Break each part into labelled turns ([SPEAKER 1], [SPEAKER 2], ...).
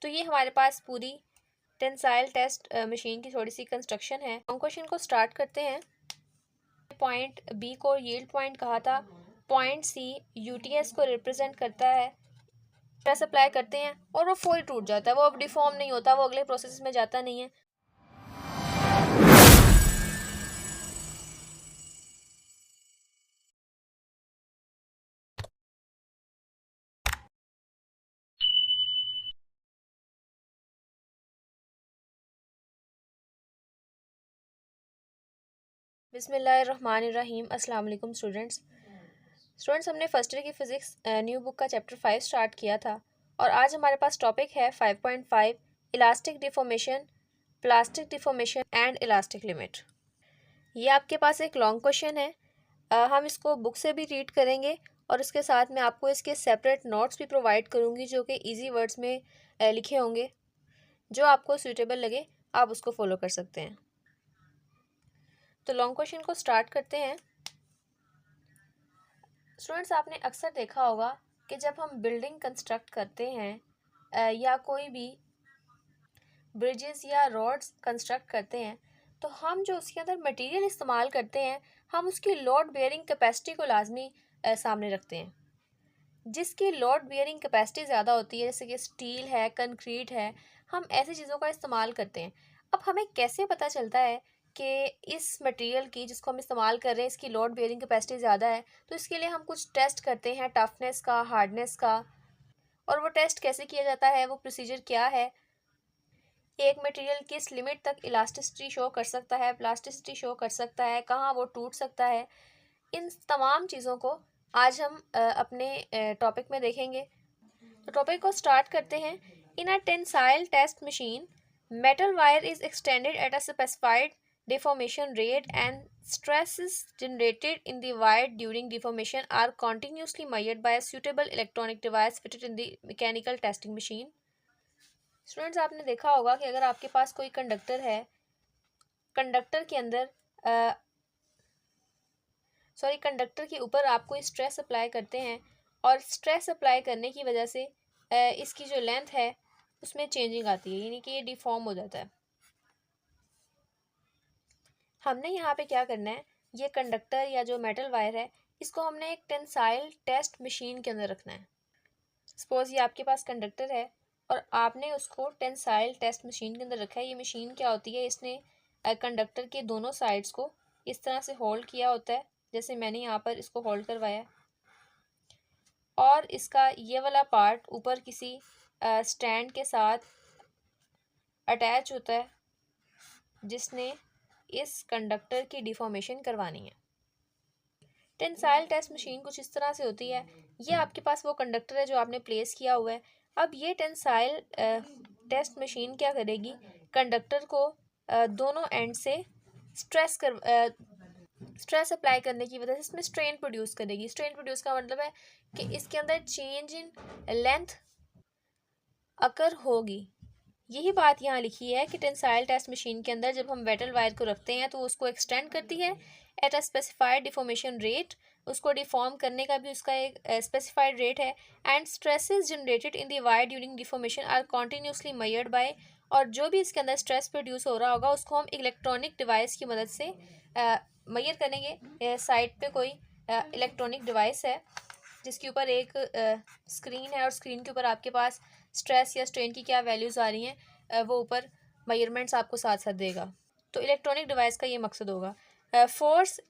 [SPEAKER 1] तो ये हमारे पास पूरी टेंसाइल टेस्ट मशीन की थोड़ी सी कंस्ट्रक्शन है। हम क्वेश्चन को स्टार्ट करते हैं। पॉइंट बी को यील्ड पॉइंट कहा था, पॉइंट सी यूटीएस को रिप्रेजेंट करता है। प्रेस अप्लाई करते हैं और वो फौरी टूट जाता है, वो अब डिफॉर्म नहीं होता, वो अगले प्रोसेस में जाता नहीं है। बिस्मिल्लाहिर्रहमानिर्रहीम। अस्सलाम वालेकुम स्टूडेंट्स, हमने फर्स्ट ईयर की फ़िज़िक्स न्यू बुक का चैप्टर 5 स्टार्ट किया था और आज हमारे पास टॉपिक है 5.5 elastic deformation, plastic deformation and elastic limit. ये आपके पास एक लॉन्ग क्वेश्चन है। हम इसको बुक से भी रीड करेंगे और इसके साथ में आपको इसके सेपरेट नोट्स भी प्रोवाइड करूँगी जो कि ईजी वर्ड्स में लिखे होंगे। जो आपको सूटेबल लगे आप उसको फॉलो कर सकते हैं। तो लॉन्ग क्वेश्चन को स्टार्ट करते हैं। स्टूडेंट्स, आपने अक्सर देखा होगा कि जब हम बिल्डिंग कंस्ट्रक्ट करते हैं या कोई भी ब्रिजेस या रोड्स कंस्ट्रक्ट करते हैं तो हम जो उसके अंदर मटेरियल इस्तेमाल करते हैं हम उसकी लोड बेयरिंग कैपेसिटी को लाजमी सामने रखते हैं। जिसकी लोड बियरिंग कैपेसिटी ज़्यादा होती है, जैसे कि स्टील है, कंक्रीट है, हम ऐसी चीज़ों का इस्तेमाल करते हैं। अब हमें कैसे पता चलता है कि इस मटेरियल की जिसको हम इस्तेमाल कर रहे हैं इसकी लोड बियरिंग कैपेसिटी ज़्यादा है? तो इसके लिए हम कुछ टेस्ट करते हैं, टफनेस का, हार्डनेस का। और वो टेस्ट कैसे किया जाता है, वो प्रोसीजर क्या है? एक मटेरियल किस लिमिट तक इलास्टिसिटी शो कर सकता है, प्लास्टिसिटी शो कर सकता है, कहाँ वो टूट सकता है, इन तमाम चीज़ों को आज हम अपने टॉपिक में देखेंगे। तो टॉपिक को स्टार्ट करते हैं। In a tensile test machine, metal wire is extended at a specified deformation rate and stresses generated in the wire during deformation are continuously measured by a suitable electronic device fitted in the mechanical testing machine. Students, आपने देखा होगा कि अगर आपके पास कोई conductor है, conductor के अंदर कंडक्टर के ऊपर आप कोई स्ट्रेस अप्लाई करते हैं और स्ट्रेस अप्लाई करने की वजह से इसकी जो लेंथ है उसमें चेंजिंग आती है, यानी कि ये डिफॉर्म हो जाता है। हमने यहाँ पे क्या करना है, ये कंडक्टर या जो मेटल वायर है इसको हमने एक टेंसाइल टेस्ट मशीन के अंदर रखना है। सपोज ये आपके पास कंडक्टर है और आपने उसको टेंसाइल टेस्ट मशीन के अंदर रखा है। ये मशीन क्या होती है, इसने कंडक्टर के दोनों साइड्स को इस तरह से होल्ड किया होता है, जैसे मैंने यहाँ पर इसको होल्ड करवाया, और इसका ये वाला पार्ट ऊपर किसी स्टैंड के साथ अटैच होता है जिसने इस कंडक्टर की डिफॉर्मेशन करवानी है। टेंसाइल टेस्ट मशीन कुछ इस तरह से होती है। ये आपके पास वो कंडक्टर है जो आपने प्लेस किया हुआ है। अब ये टेंसाइल टेस्ट मशीन क्या करेगी, कंडक्टर को दोनों एंड से स्ट्रेस अप्लाई करने की वजह से इसमें स्ट्रेन प्रोड्यूस करेगी। स्ट्रेन प्रोड्यूस का मतलब है कि इसके अंदर चेंज इन लेंथ अकर होगी। यही बात यहाँ लिखी है कि टेंसाइल टेस्ट मशीन के अंदर जब हम मेटल वायर को रखते हैं तो उसको एक्सटेंड करती है at a specified deformation rate. उसको डिफॉर्म करने का भी उसका एक स्पेसिफाइड रेट है। And stresses generated in the wire during deformation are continuously measured by, और जो भी इसके अंदर स्ट्रेस प्रोड्यूस हो रहा होगा उसको हम इलेक्ट्रॉनिक डिवाइस की मदद से मेजर करेंगे। साइड पे कोई इलेक्ट्रॉनिक डिवाइस है जिसके ऊपर एक स्क्रीन है और स्क्रीन के ऊपर आपके पास स्ट्रेस या स्ट्रेन की क्या वैल्यूज़ आ रही हैं वो ऊपर मेजरमेंट्स आपको साथ साथ देगा। तो इलेक्ट्रॉनिक डिवाइस का ये मकसद होगा। फोर्स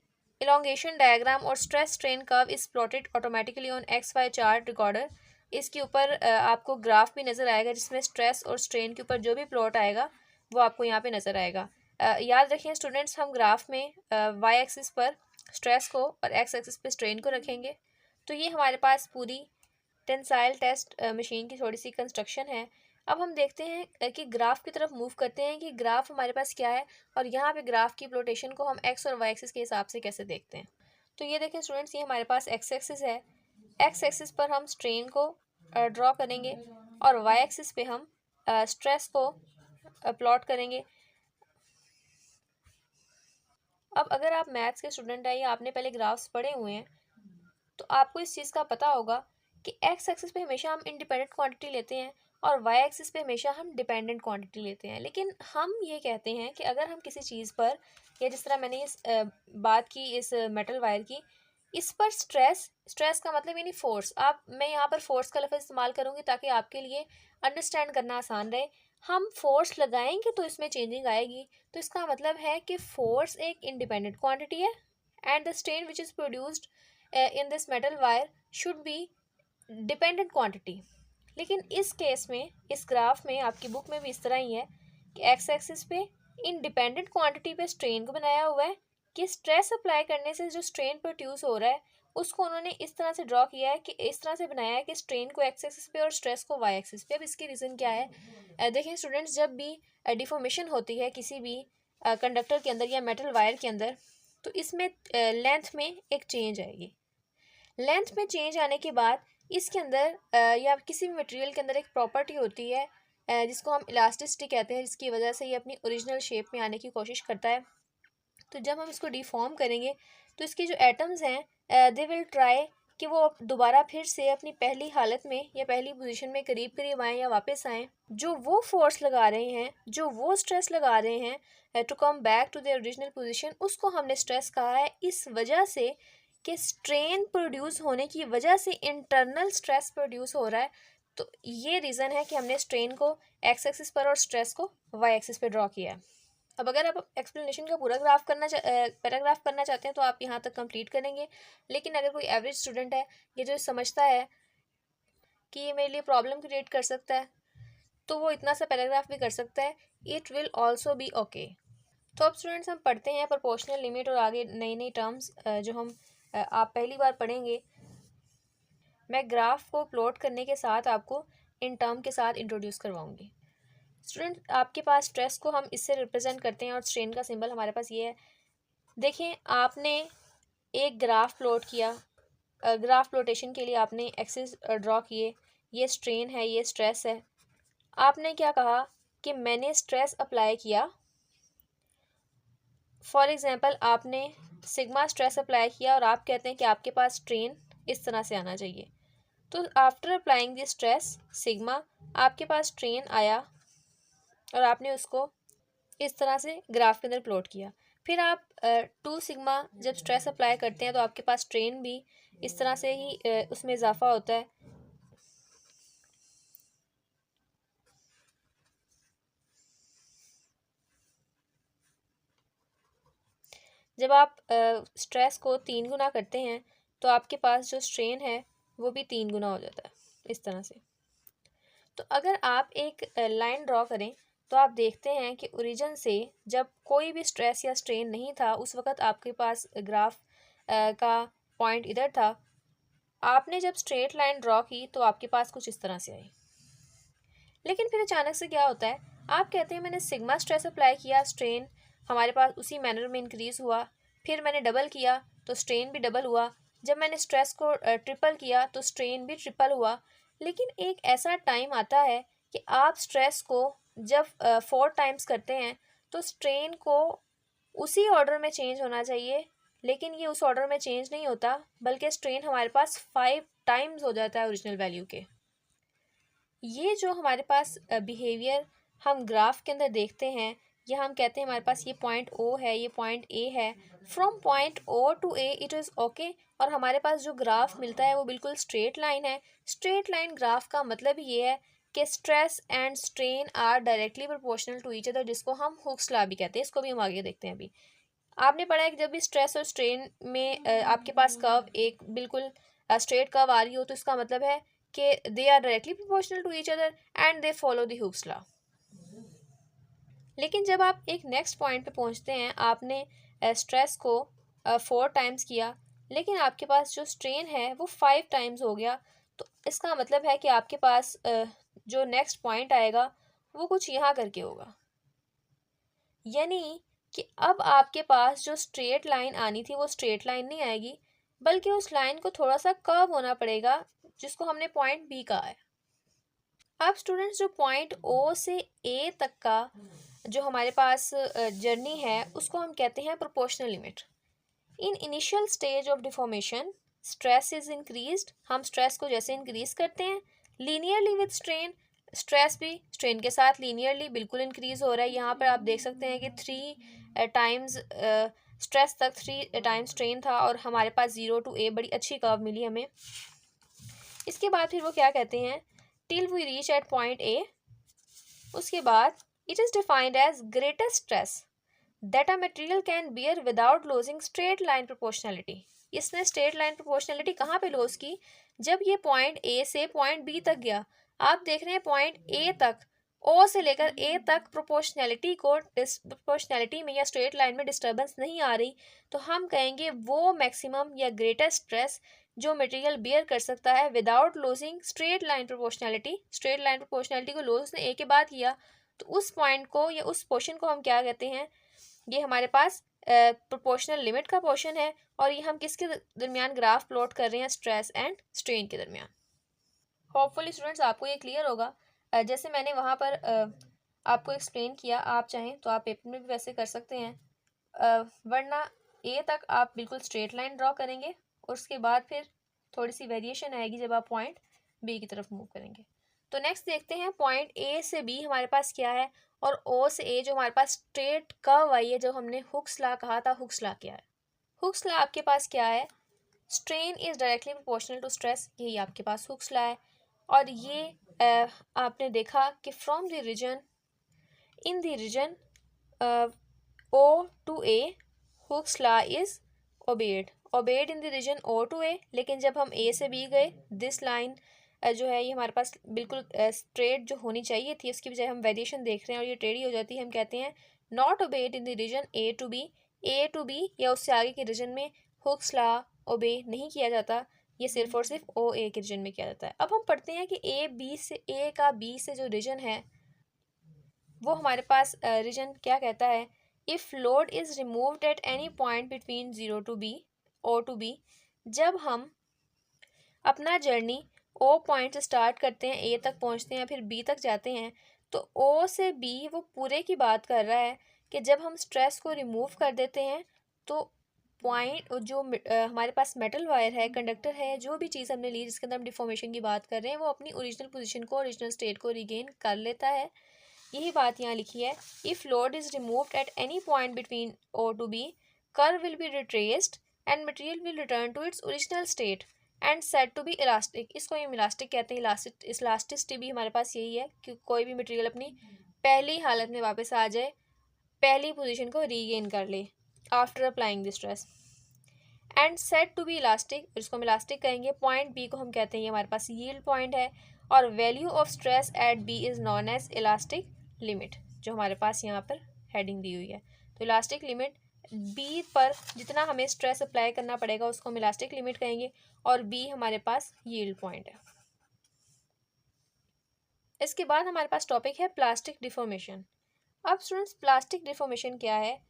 [SPEAKER 1] इलोंगेशन डायग्राम और stress strain curve is plotted automatically on X Y chart recorder. इसके ऊपर आपको ग्राफ भी नज़र आएगा जिसमें स्ट्रेस और स्ट्रेन के ऊपर जो भी प्लॉट आएगा वो आपको यहाँ पे नज़र आएगा। याद रखिए स्टूडेंट्स, हम ग्राफ में वाई एक्सिस पर स्ट्रेस को और एक्स एक्सिस पर स्ट्रेन को रखेंगे। तो ये हमारे पास पूरी टेंसाइल टेस्ट मशीन की थोड़ी सी कंस्ट्रक्शन है। अब हम देखते हैं कि ग्राफ की तरफ मूव करते हैं कि ग्राफ हमारे पास क्या है और यहाँ पे ग्राफ की प्लोटेशन को हम एक्स और वाई एक्सिस के हिसाब से कैसे देखते हैं। तो ये देखें स्टूडेंट्स, ये हमारे पास एक्स एक्सिस है। एक्स एक्सिस पर हम स्ट्रेन को ड्रॉ करेंगे और वाई एक्सिस पे हम स्ट्रेस को प्लॉट करेंगे। अब अगर आप मैथ्स के स्टूडेंट हैं या आपने पहले ग्राफ्स पढ़े हुए हैं तो आपको इस चीज़ का पता होगा कि एक्स एक्सिस पे हमेशा हम इंडिपेंडेंट क्वांटिटी लेते हैं और वाई एक्सिस पे हमेशा हम डिपेंडेंट क्वांटिटी लेते हैं। लेकिन हम ये कहते हैं कि अगर हम किसी चीज़ पर, या जिस तरह मैंने इस बात की इस मेटल वायर की, इस पर स्ट्रेस का मतलब यानी फोर्स, मैं यहाँ पर फोर्स का लफ्ज़ इस्तेमाल करूँगी ताकि आपके लिए अंडरस्टैंड करना आसान रहे। हम फोर्स लगाएंगे तो इसमें चेंजिंग आएगी, तो इसका मतलब है कि फोर्स एक इंडिपेंडेंट क्वांटिटी है and the strain which is produced in this metal wire should be dependent quantity. लेकिन इस केस में, इस ग्राफ में, आपकी बुक में भी इस तरह ही है कि एक्स एक्सिस पे इंडिपेंडेंट क्वांटिटी पे स्ट्रेन को बनाया हुआ है कि स्ट्रेस अप्लाई करने से जो स्ट्रेन प्रोड्यूस हो रहा है उसको उन्होंने इस तरह से ड्रॉ किया है कि इस तरह से बनाया है कि स्ट्रेन को एक्स एक्सिस पे और स्ट्रेस को वाई एक्सिस पे। अब इसकी रीज़न क्या है? देखें स्टूडेंट्स, जब भी डिफॉर्मेशन होती है किसी भी कंडक्टर के अंदर या मेटल वायर के अंदर, तो इसमें लेंथ में एक चेंज आएगी। लेंथ में चेंज आने के बाद इसके अंदर या किसी भी मटेरियल के अंदर एक प्रॉपर्टी होती है जिसको हम इलास्टिसिटी कहते हैं, जिसकी वजह से ये अपनी ओरिजिनल शेप में आने की कोशिश करता है। तो जब हम इसको डिफॉर्म करेंगे तो इसके जो एटम्स हैं दे विल ट्राई कि वो दोबारा फिर से अपनी पहली हालत में या पहली पोजीशन में करीब करीब आएँ या वापस आएँ। जो वो फोर्स लगा रहे हैं, जो वो स्ट्रेस लगा रहे हैं to come back to their original position, उसको हमने स्ट्रेस कहा है। इस वजह से कि स्ट्रेन प्रोड्यूस होने की वजह से इंटरनल स्ट्रेस प्रोड्यूस हो रहा है। तो ये रीज़न है कि हमने स्ट्रेन को एक्स एक्सिस पर और स्ट्रेस को वाई एक्सिस पर ड्रॉ किया है। अब अगर आप एक्सप्लेनेशन का पूरा पैराग्राफ करना चाहते हैं तो आप यहाँ तक कंप्लीट करेंगे। लेकिन अगर कोई एवरेज स्टूडेंट है, ये जो समझता है कि ये मेरे लिए प्रॉब्लम क्रिएट कर सकता है, तो वो इतना सा पैराग्राफ भी कर सकता है। It will also be okay. तो अब स्टूडेंट्स हम पढ़ते हैं प्रोपोर्शनल लिमिट और आगे नई नई टर्म्स जो हम आप पहली बार पढ़ेंगे। मैं ग्राफ को प्लॉट करने के साथ आपको इन टर्म के साथ इंट्रोड्यूस करवाऊंगी। स्टूडेंट, आपके पास स्ट्रेस को हम इससे रिप्रेजेंट करते हैं और स्ट्रेन का सिंबल हमारे पास ये है। देखें, आपने एक ग्राफ प्लॉट किया, ग्राफ प्लॉटेशन के लिए आपने एक्सिस ड्रॉ किए, ये स्ट्रेन है, ये स्ट्रेस है। आपने क्या कहा कि मैंने स्ट्रेस अप्लाई किया। फॉर एग्जांपल आपने सिग्मा स्ट्रेस अप्लाई किया और आप कहते हैं कि आपके पास स्ट्रेन इस तरह से आना चाहिए। तो after applying the stress sigma, आपके पास स्ट्रेन आया और आपने उसको इस तरह से ग्राफ के अंदर प्लॉट किया। फिर आप 2 सिग्मा जब स्ट्रेस अप्लाई करते हैं तो आपके पास स्ट्रेन भी इस तरह से ही उसमें इजाफा होता है। जब आप स्ट्रेस को 3 गुना करते हैं तो आपके पास जो स्ट्रेन है वो भी 3 गुना हो जाता है, इस तरह से। तो अगर आप एक लाइन ड्रॉ करें तो आप देखते हैं कि ओरिजिन से जब कोई भी स्ट्रेस या स्ट्रेन नहीं था, उस वक़्त आपके पास ग्राफ का पॉइंट इधर था। आपने जब स्ट्रेट लाइन ड्रॉ की तो आपके पास कुछ इस तरह से आई। लेकिन फिर अचानक से क्या होता है, आप कहते हैं मैंने सिग्मा स्ट्रेस अप्लाई किया, स्ट्रेन हमारे पास उसी मैनर में इंक्रीज़ हुआ। फिर मैंने डबल किया तो स्ट्रेन भी डबल हुआ। जब मैंने स्ट्रेस को ट्रिपल किया तो स्ट्रेन भी ट्रिपल हुआ। लेकिन एक ऐसा टाइम आता है कि आप स्ट्रेस को जब 4 टाइम्स करते हैं तो स्ट्रेन को उसी ऑर्डर में चेंज होना चाहिए, लेकिन ये उस ऑर्डर में चेंज नहीं होता, बल्कि स्ट्रेन हमारे पास 5 टाइम्स हो जाता है ओरिजिनल वैल्यू के। ये जो हमारे पास बिहेवियर हम ग्राफ के अंदर देखते हैं, या हम कहते हैं हमारे पास ये पॉइंट ओ है, ये पॉइंट ए है, from point O to A it is okay. और हमारे पास जो ग्राफ मिलता है वो बिल्कुल स्ट्रेट लाइन है। स्ट्रेट लाइन ग्राफ का मतलब ये है कि stress and strain are directly proportional to each other, जिसको हम हुक्स लॉ भी कहते हैं। इसको भी हम आगे देखते हैं। अभी आपने पढ़ा है कि जब भी स्ट्रेस और स्ट्रेन में आपके पास कर्व एक बिल्कुल स्ट्रेट कर्व आ रही हो तो इसका मतलब है कि they are directly proportional to each other and they follow the Hooke's law. लेकिन जब आप एक नेक्स्ट पॉइंट पे पहुंचते हैं, आपने स्ट्रेस को 4 टाइम्स किया, लेकिन आपके पास जो स्ट्रेन है वो 5 टाइम्स हो गया। तो इसका मतलब है कि आपके पास जो नेक्स्ट पॉइंट आएगा वो कुछ यहाँ करके होगा। यानी कि अब आपके पास जो स्ट्रेट लाइन आनी थी वो स्ट्रेट लाइन नहीं आएगी, बल्कि उस लाइन को थोड़ा सा कर्व होना पड़ेगा, जिसको हमने पॉइंट बी कहा है। अब स्टूडेंट्स, जो पॉइंट ओ से ए तक का जो हमारे पास जर्नी है उसको हम कहते हैं proportional limit. In initial stage of deformation stress is increased. हम स्ट्रेस को जैसे इंक्रीज करते हैं लीनियरली विद स्ट्रेन, स्ट्रेस भी स्ट्रेन के साथ लीनियरली बिल्कुल इंक्रीज हो रहा है। यहाँ पर आप देख सकते हैं कि 3 टाइम्स स्ट्रेस तक 3 टाइम्स स्ट्रेन था और हमारे पास 0 to A बड़ी अच्छी कर्व मिली हमें। इसके बाद फिर वो क्या कहते हैं, till we reach at point A, उसके बाद it is defined as greatest stress that a material can bear without losing straight line proportionality. इसने स्ट्रेट लाइन प्रोपोर्शनैलिटी कहाँ पे लॉस की, जब ये पॉइंट A से पॉइंट B तक गया। आप देख रहे हैं पॉइंट A तक, O से लेकर A तक प्रोपोर्शनैलिटी में या स्ट्रेट लाइन में डिस्टर्बेंस नहीं आ रही, तो हम कहेंगे वो मैक्सिमम या ग्रेटेस्ट स्ट्रेस जो मटेरियल बियर कर सकता है without losing straight line proportionality. Straight line proportionality को लॉस ने A के बाद किया, तो उस पॉइंट को या उस पोर्शन को हम क्या कहते हैं, ये हमारे पास प्रोपोर्शनल लिमिट का पोर्शन है। और ये हम किसके दरमियान ग्राफ प्लॉट कर रहे हैं, स्ट्रेस एंड स्ट्रेन के दरमियान। होपफुली स्टूडेंट्स आपको ये क्लियर होगा। जैसे मैंने वहाँ पर आपको एक्सप्लेन किया, आप चाहें तो आप पेपर में भी वैसे कर सकते हैं, वरना A तक आप बिल्कुल स्ट्रेट लाइन ड्रॉ करेंगे और उसके बाद फिर थोड़ी सी वेरिएशन आएगी जब आप पॉइंट B की तरफ मूव करेंगे। तो नेक्स्ट देखते हैं पॉइंट A से B हमारे पास क्या है, और O से A जो हमारे पास स्ट्रेट कर्व आई है, जो हमने हुक्स लॉ कहा था, हुक्स लॉ क्या है। हुक्स लॉ आपके पास क्या है, strain is directly proportional to stress, यही आपके पास हुक्स लॉ है। और ये आपने देखा कि from the region in the region O to A Hooke's law is obeyed in the region O to A। लेकिन जब हम A से B गए, दिस लाइन जो है ये हमारे पास बिल्कुल स्ट्रेट जो होनी चाहिए थी, उसकी बजाय हम वेरिएशन देख रहे हैं और ये टेढ़ी हो जाती है। हम कहते हैं not obeyed in the region A to B या उससे आगे के रीजन में हुक्स लॉ ओबे नहीं किया जाता, ये सिर्फ और सिर्फ OA के रीजन में किया जाता है। अब हम पढ़ते हैं कि A का B से जो रीजन है वो हमारे पास रीजन क्या कहता है, if load is removed at any point between 0 to B O to B। जब हम अपना जर्नी O पॉइंट से स्टार्ट करते हैं, A तक पहुंचते हैं, फिर B तक जाते हैं, तो O से B वो पूरे की बात कर रहा है कि जब हम स्ट्रेस को रिमूव कर देते हैं तो पॉइंट जो हमारे पास मेटल वायर है, कंडक्टर है, जो भी चीज़ हमने ली जिसके अंदर हम डिफॉर्मेशन की बात कर रहे हैं, वो अपनी ओरिजिनल पोजीशन को, ओरिजिनल स्टेट को रिगेन कर लेता है। यही बात यहाँ लिखी है, if load is removed at any point between O to B curve will be retraced and material will return to its original state and said to be elastic. इसको हम इलास्टिक कहते हैं। इलास्टिसिटी भी हमारे पास यही है कि कोई भी मटेरियल अपनी पहली हालत में वापस आ जाए, पहली पोजीशन को रीगेन कर ले after applying the stress. And said to be elastic, इसको हम इलास्टिक कहेंगे। पॉइंट बी को हम कहते हैं ये हमारे पास यील्ड पॉइंट है, और value of stress at B is known as elastic limit, जो हमारे पास यहाँ पर हेडिंग दी हुई है। तो इलास्टिक लिमिट बी पर जितना हमें स्ट्रेस अप्लाई करना पड़ेगा उसको हम इलास्टिक लिमिट कहेंगे, और बी हमारे पास यील्ड पॉइंट है। इसके बाद हमारे पास टॉपिक है प्लास्टिक डिफॉर्मेशन। अब स्टूडेंट्स प्लास्टिक डिफॉर्मेशन क्या है।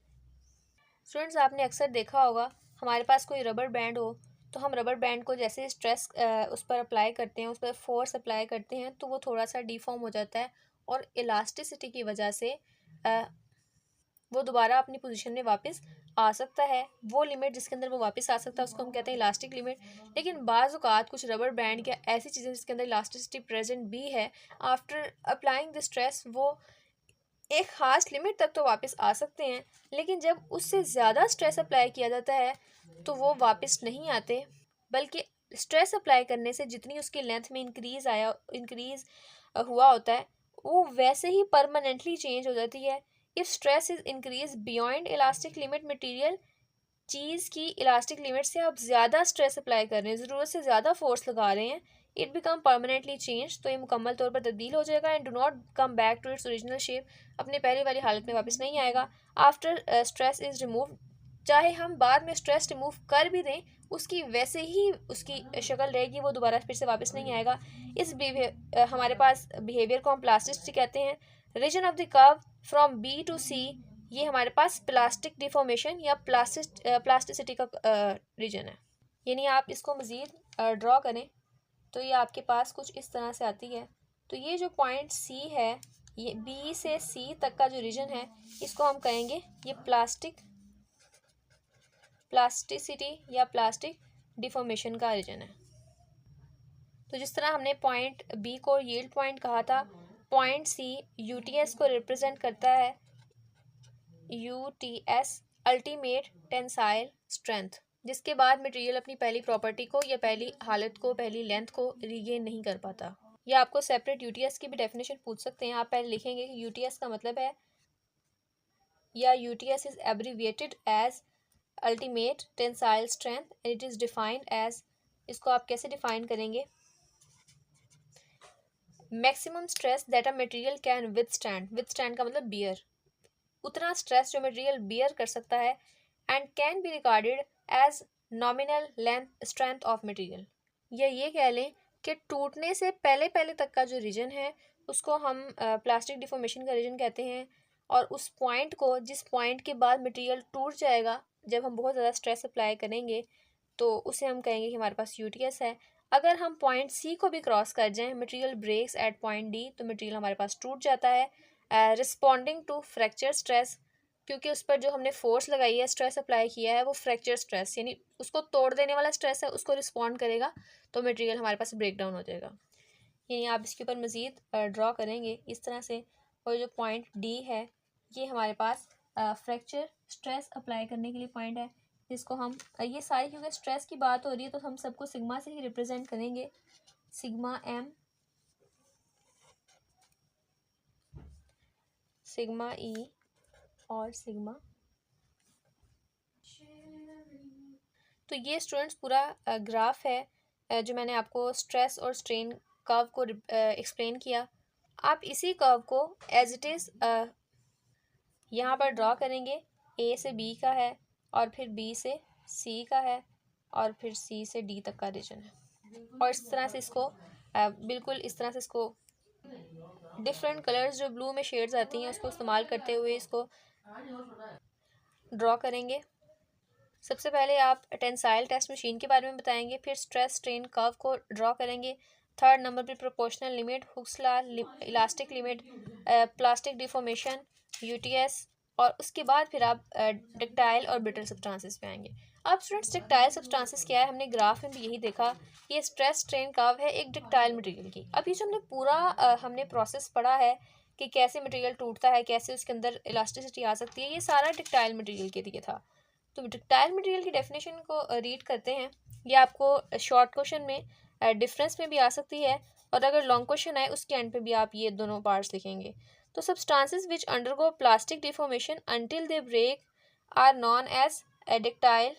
[SPEAKER 1] स्टूडेंट्स आपने अक्सर देखा होगा हमारे पास कोई रबर बैंड हो, तो हम रबर बैंड को जैसे स्ट्रेस उस पर अप्लाई करते हैं, उस पर फोर्स अप्लाई करते हैं, तो वो थोड़ा सा डिफॉर्म हो जाता है, और इलास्टिसिटी की वजह से वो दोबारा अपनी पोजीशन में वापस आ सकता है। वो लिमिट जिसके अंदर वो वापस आ सकता है उसको हम कहते हैं इलास्टिक लिमिट। लेकिन बाज़ औक़ात कुछ रबर बैंड या ऐसी चीज़ें जिसके अंदर इलास्टिसिटी प्रेजेंट भी है, आफ्टर अप्लाइंग द स्ट्रेस वो एक ख़ास लिमिट तक तो वापस आ सकते हैं, लेकिन जब उससे ज़्यादा स्ट्रेस अप्लाई किया जाता है तो वो वापस नहीं आते, बल्कि स्ट्रेस अप्लाई करने से जितनी उसकी लेंथ में इंक्रीज़ हुआ होता है वो वैसे ही परमानेंटली चेंज हो जाती है। If stress is increase beyond elastic limit material, चीज़ की इलास्टिक लिमिट से आप ज़्यादा स्ट्रेस अप्लाई कर रहे हैं, ज़रूरत से ज़्यादा फोर्स लगा रहे हैं, इट बिकम परमानेंटली चेंज, तो ये मुकम्मल तौर पर तब्दील हो जाएगा। And do not come back to its original shape, अपने पहले वाली हालत में वापस नहीं आएगा। आफ्टर स्ट्रेस इज़ रिमूव, चाहे हम बाद में स्ट्रेस रिमूव कर भी दें उसकी वैसे ही उसकी शक्ल रहेगी, वो दोबारा फिर से वापस नहीं आएगा। इस हमारे पास बिहेवियर को हम प्लास्टिसिटी कहते हैं। Region of the curve from B to C, ये हमारे पास प्लास्टिक डिफॉर्मेशन या प्लास्टिसिटी का रीजन है। यानी आप इसको मज़ीद ड्रॉ करें तो ये आपके पास कुछ इस तरह से आती है। तो ये जो पॉइंट सी है, ये बी से सी तक का जो रीजन है, इसको हम कहेंगे ये प्लास्टिसिटी या प्लास्टिक डिफॉर्मेशन का रीजन है। तो जिस तरह हमने पॉइंट बी को यील्ड पॉइंट कहा था, पॉइंट सी यूटीएस को रिप्रेजेंट करता है, यूटीएस अल्टीमेट टेंसाइल स्ट्रेंथ, जिसके बाद मटेरियल अपनी पहली प्रॉपर्टी को या पहली हालत को, पहली लेंथ को रीगेन नहीं कर पाता। या आपको सेपरेट यूटीएस की भी डेफिनेशन पूछ सकते हैं। आप पहले लिखेंगे कि यूटीएस का मतलब है, या UTS is abbreviated as ultimate tensile strength and it is defined as, इसको आप कैसे डिफाइन करेंगे, maximum stress that a material can withstand, withstand का मतलब बियर, उतना स्ट्रेस जो मटेरियल बियर कर सकता है, and can be regarded as nominal length strength of material, या ये कह लें कि टूटने से पहले पहले तक का जो रीजन है उसको हम प्लास्टिक डिफॉर्मेशन का रीजन कहते हैं, और उस पॉइंट को, जिस पॉइंट के बाद मटेरियल टूट जाएगा जब हम बहुत ज़्यादा स्ट्रेस अप्लाई करेंगे, तो उसे हम कहेंगे कि हमारे पास यूटीएस है। अगर हम पॉइंट सी को भी क्रॉस कर जाएं, material breaks at point D, तो मटेरियल हमारे पास टूट जाता है रिस्पॉन्डिंग टू फ्रैक्चर स्ट्रेस, क्योंकि उस पर जो हमने फोर्स लगाई है, स्ट्रेस अप्लाई किया है, वो फ्रैक्चर स्ट्रेस यानी उसको तोड़ देने वाला स्ट्रेस है, उसको रिस्पॉन्ड करेगा, तो मटेरियल हमारे पास ब्रेक डाउन हो जाएगा। यानी आप इसके ऊपर मज़ीद ड्रॉ करेंगे इस तरह से, और जो पॉइंट डी है ये हमारे पास फ्रैक्चर स्ट्रेस अप्लाई करने के लिए पॉइंट है, जिसको हम ये सारी, क्योंकि स्ट्रेस की बात हो रही है तो हम सबको सिग्मा से ही रिप्रेजेंट करेंगे, सिग्मा एम, सिग्मा ई और सिग्मा। तो ये स्टूडेंट्स पूरा ग्राफ है जो मैंने आपको स्ट्रेस और स्ट्रेन कर्व को एक्सप्लेन किया। आप इसी कर्व को एज इट इज़ यहाँ पर ड्रॉ करेंगे, ए से बी का है, और फिर बी से सी का है, और फिर सी से डी तक का रीजन है, और इस तरह से इसको बिल्कुल इस तरह से इसको डिफरेंट कलर्स जो ब्लू में शेड्स आती हैं उसको इस्तेमाल करते हुए इसको ड्रॉ करेंगे। सबसे पहले आप टेंसाइल टेस्ट मशीन के बारे में बताएंगे, फिर स्ट्रेस स्ट्रेन कर्व को ड्रॉ करेंगे, थर्ड नंबर पे proportional limit, Hooke's law, elastic limit, plastic deformation, UTS, और उसके बाद फिर आप डक्टाइल और ब्रिटल सब्सटेंसेस पे आएंगे। अब स्टूडेंट्स डक्टाइल सब्सटेंसेस क्या है, हमने ग्राफ में भी यही देखा, ये स्ट्रेस स्ट्रेन कर्व है एक डक्टाइल मटेरियल की। अब ये जो हमने पूरा हमने प्रोसेस पढ़ा है कि कैसे मटेरियल टूटता है, कैसे उसके अंदर इलास्टिसिटी आ सकती है, ये सारा डक्टाइल मटेरियल के लिए था। तो डक्टाइल मटेरियल की डेफिनेशन को रीड करते हैं। ये आपको शॉर्ट क्वेश्चन में डिफरेंस में भी आ सकती है, और अगर लॉन्ग क्वेश्चन आए उसके एंड पे भी आप ये दोनों पार्ट्स लिखेंगे। तो substances which undergo plastic deformation until they break are known as ductile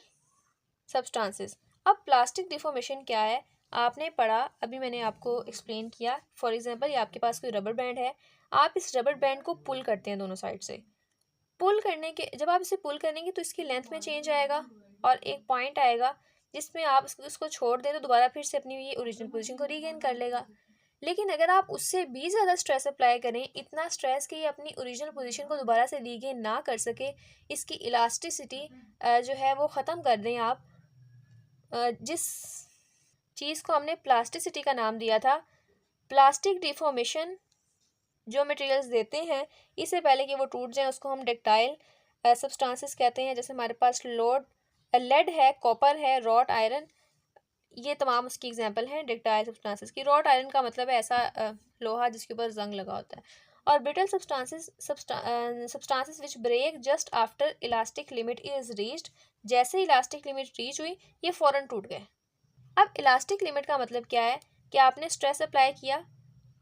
[SPEAKER 1] substances. अब प्लास्टिक डिफॉर्मेशन क्या है आपने पढ़ा, अभी मैंने आपको एक्सप्लेन किया। फॉर एग्जांपल, ये आपके पास कोई रबर बैंड है, आप इस रबर बैंड को पुल करते हैं दोनों साइड से, पुल करने के जब आप इसे पुल करेंगे तो इसकी लेंथ में चेंज आएगा, और एक पॉइंट आएगा जिसमें आप उसको छोड़ दें तो दोबारा फिर से अपनी ये ओरिजिनल पोजीशन को रीगेन कर लेगा। लेकिन अगर आप उससे भी ज़्यादा स्ट्रेस अप्लाई करें, इतना स्ट्रेस कि ये अपनी ओरिजिनल पोजीशन को दोबारा से रीगेन ना कर सके, इसकी इलास्टिसिटी जो है वो ख़त्म कर दें आप, जिस चीज़ को हमने प्लास्टिसिटी का नाम दिया था, प्लास्टिक डिफॉर्मेशन जो मटेरियल्स देते हैं इससे पहले कि वो टूट जाए उसको हम डक्टाइल सब्सटेंसेस कहते हैं। जैसे हमारे पास लेड है, कॉपर है, रॉट आयरन, ये तमाम उसकी एग्जांपल हैं डक्टाइल सब्सटेंसेस की। रॉट आयरन का मतलब है ऐसा लोहा जिसके ऊपर जंग लगा होता है। और brittle substances which break just after elastic limit is reached, जैसे इलास्टिक लिमिट रीच हुई ये फ़ौरन टूट गए। अब इलास्टिक लिमिट का मतलब क्या है कि आपने स्ट्रेस अप्लाई किया,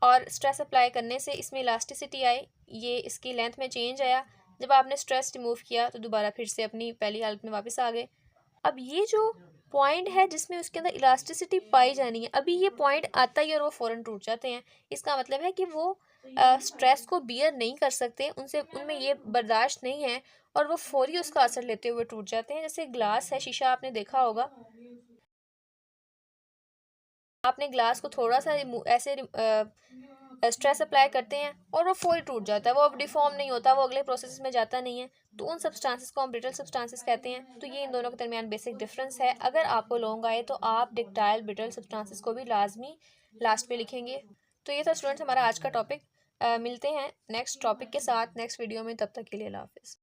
[SPEAKER 1] और स्ट्रेस अप्लाई करने से इसमें इलास्टिसिटी आई, ये इसकी लेंथ में चेंज आया, जब आपने स्ट्रेस रिमूव किया तो दोबारा फिर से अपनी पहली हालत में वापस आ गए। अब ये जो पॉइंट है जिसमें उसके अंदर इलास्टिसिटी पाई जानी है, अभी ये पॉइंट आता ही और वो फ़ौरन टूट जाते हैं। इसका मतलब है कि वो स्ट्रेस को बियर नहीं कर सकते, उनमें ये बर्दाश्त नहीं है, और वो फौरी उसका असर लेते हुए टूट जाते हैं। जैसे ग्लास है, शीशा आपने देखा होगा, आपने ग्लास को थोड़ा सा ऐसे स्ट्रेस अप्लाई करते हैं और वो फौरी टूट जाता है, वो अब डिफॉर्म नहीं होता, वो अगले प्रोसेस में जाता नहीं है, तो उन सब्सटेंसेस को हम ब्रिटल सब्सटेंसेस कहते हैं। तो ये इन दोनों के दरमियान बेसिक डिफरेंस है। अगर आपको लॉन्ग आए तो आप डक्टाइल ब्रिटल सब्सटेंसेस को भी लाजमी लास्ट पे लिखेंगे। तो ये था स्टूडेंट्स हमारा आज का टॉपिक। मिलते हैं नेक्स्ट टॉपिक के साथ नेक्स्ट वीडियो में, तब तक के लिए अल्लाह हाफिज़।